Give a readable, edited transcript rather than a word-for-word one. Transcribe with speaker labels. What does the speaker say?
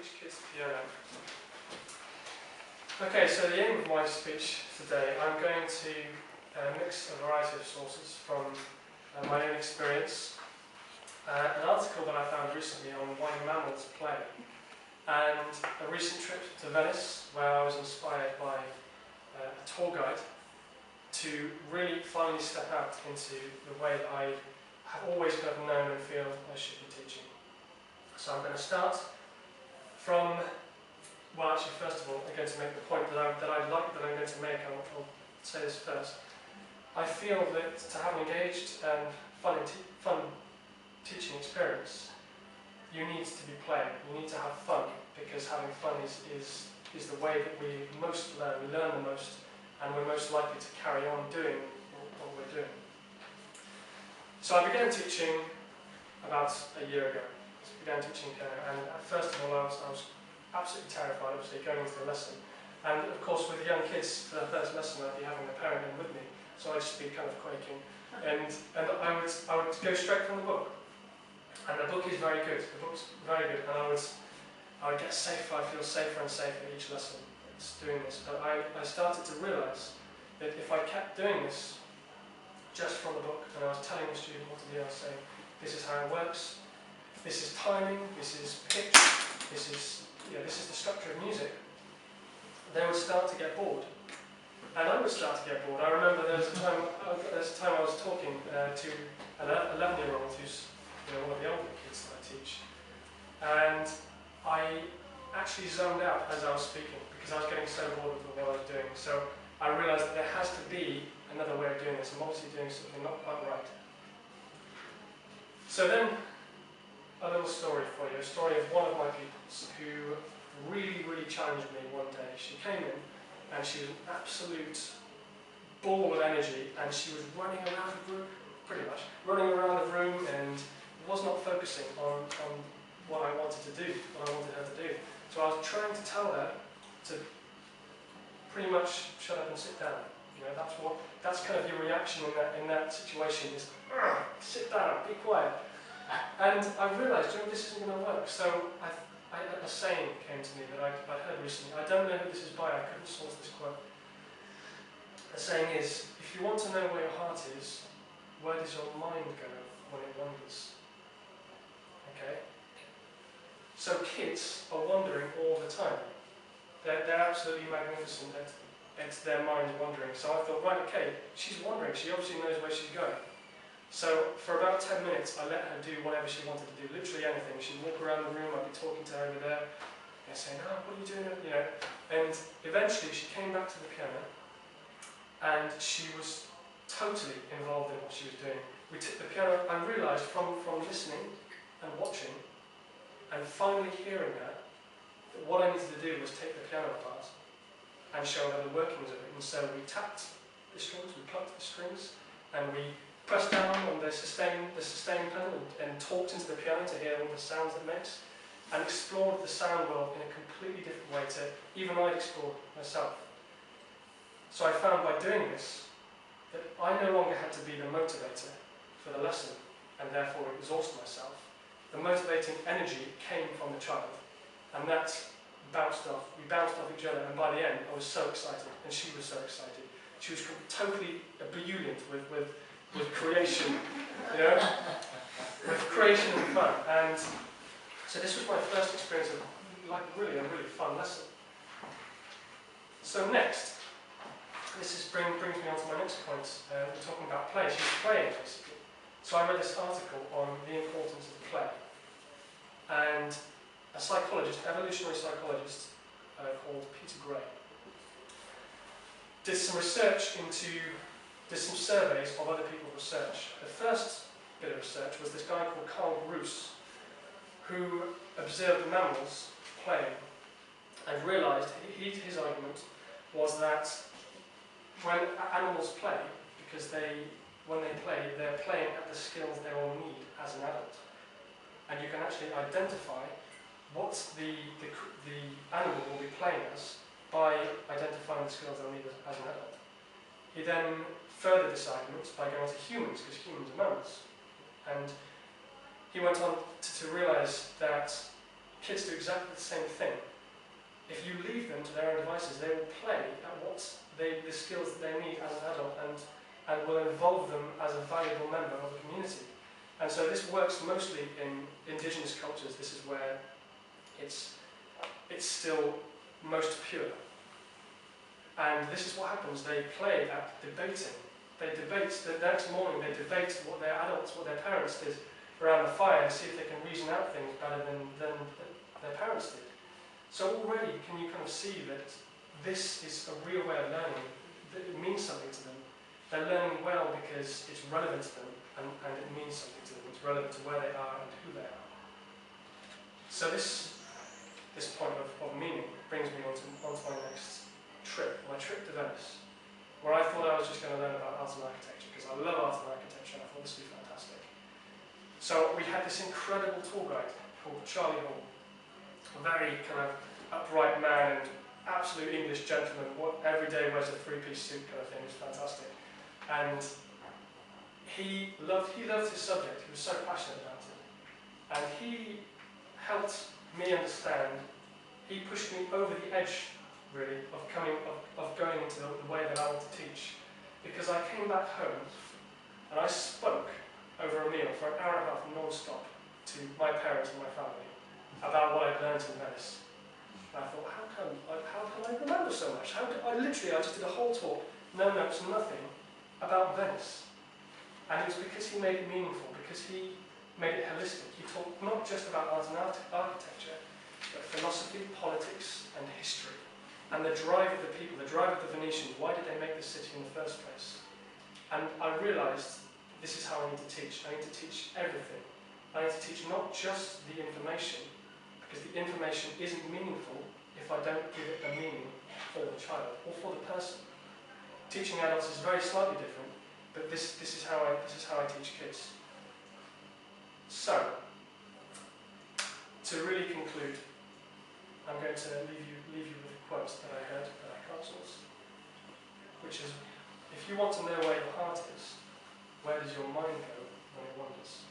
Speaker 1: teach kids piano. Okay, so the aim of my speech today, I'm going to mix a variety of sources from my own experience, an article that I found recently on why mammals play, and a recent trip to Venice where I was inspired by a tour guide to really finally step out into the way that I have always kind of known and feel I should be teaching. So I'm going to start from, well actually first of all I'm going to make the point that I'm going to make. I'll say this first. I feel that to have an engaged and fun teaching experience, you need to be playing, you need to have fun, because having fun is the way that we most learn. We learn the most, and we're most likely to carry on doing what we're doing. So I began teaching about a year ago. I began teaching piano, and first of all I was absolutely terrified, obviously, going into the lesson. And of course with the young kids, for their first lesson I'd be having a parent in with me, so I'd just be kind of quaking. And I would go straight from the book. And the book is very good, the book's very good, and I would get safer, I feel safer and safer each lesson doing this. But I started to realise that if I kept doing this just from the book, and I was telling the student what to do, I was saying, this is how it works, this is timing, this is pitch, this is the structure of music, they would start to get bored. And I would start to get bored. I remember there was a time I was talking to an 11-year-old who's one of the older kids that I teach, and I actually zoned out as I was speaking because I was getting so bored with what I was doing. So I realised that there has to be another way of doing this. I'm obviously doing something not quite right. So then, a little story for you, a story of one of my pupils who really, really challenged me one day. She came in and she was an absolute ball of energy, and she was running around the room, pretty much, running around the room and was not focusing on what I wanted to do, what I wanted her to do. So I was trying to tell her to pretty much shut up and sit down. That's kind of your reaction in that situation is, sit down, be quiet. And I realised, this isn't going to work. So a saying came to me that I heard recently. I don't know who this is by, I couldn't source this quote. The saying is, if you want to know where your heart is, where does your mind go when it wanders? Okay? So kids are wandering all the time. They're absolutely magnificent at their mind wandering. So I thought, right, okay, she's wandering, she obviously knows where she's going. So for about 10 minutes I let her do whatever she wanted to do, literally anything. She'd walk around the room, I'd be talking to her over there, and saying, oh, what are you doing? And eventually she came back to the piano, and she was totally involved in what she was doing. We took the piano, I realised from listening and watching, and finally hearing her, that what I needed to do was take the piano apart and show her the workings of it. And so we tapped the strings, we plucked the strings, and we pressed down on the sustain pedal and talked into the piano to hear all the sounds it makes, and explored the sound world in a completely different way to even I'd explored myself. So I found by doing this that I no longer had to be the motivator for the lesson and therefore exhaust myself. The motivating energy came from the child, and that bounced off. We bounced off each other, and by the end I was so excited, and she was so excited. She was totally ebullient with creation, with creation and fun. And so this was my first experience of really a really fun lesson. So next, brings me on to my next point. We're talking about play. She's playing basically. So I read this article on the importance of play, and a psychologist, evolutionary psychologist called Peter Gray, did some surveys of other people's research. The first bit of research was this guy called Carl Bruce, who observed mammals playing and realised, his argument was that when animals play, because when they play, they're playing at the skills they will need as an adult. And you can actually identify what the animal will be playing as by identifying the skills they'll need as an adult. He then furthered this argument by going to humans, because humans are mammals. And he went on to realise that kids do exactly the same thing. If you leave them to their own devices, they will play at the skills that they need as an adult and will involve them as a valuable member of the community. And so this works mostly in indigenous cultures. This is where it's still most pure. And this is what happens. They play at debating. They debate, the next morning they debate what their parents did around the fire and see if they can reason out things better than their parents did. So already can you kind of see that this is a real way of learning, that it means something to them. They're learning well because it's relevant to them and it means something to them. It's relevant to where they are and who they are. So this point of meaning brings me onto my next trip, my trip to Venice, where I thought I was just going to learn about art and architecture because I love art and architecture and I thought this would be fantastic. So we had this incredible tour guide called Charlie Hall, a very kind of upright man and absolute English gentleman, every day wears a three-piece suit kind of thing. It was fantastic. And he loved his subject. He was so passionate about it. And he helped me understand, he pushed me over the edge, really, of going into the way that I want to teach. Because I came back home and I spoke over a meal for an hour and a half non-stop to my parents and my family about what I'd learned in Venice. And I thought, how can I remember so much? I just did a whole talk, no notes, nothing, about Venice. And it was because he made it meaningful, because he made it holistic. He talked not just about art and architecture, but philosophy, politics, and history. And the drive of the people, the drive of the Venetians, why did they make this city in the first place? And I realised this is how I need to teach. I need to teach everything. I need to teach not just the information, because the information isn't meaningful if I don't give it a meaning for the child or for the person. Teaching adults is very slightly different, but this is how I teach kids. So, to really conclude, I'm going to leave you with a quote that I heard at our councils, which is, if you want to know where your heart is, where does your mind go when it wanders?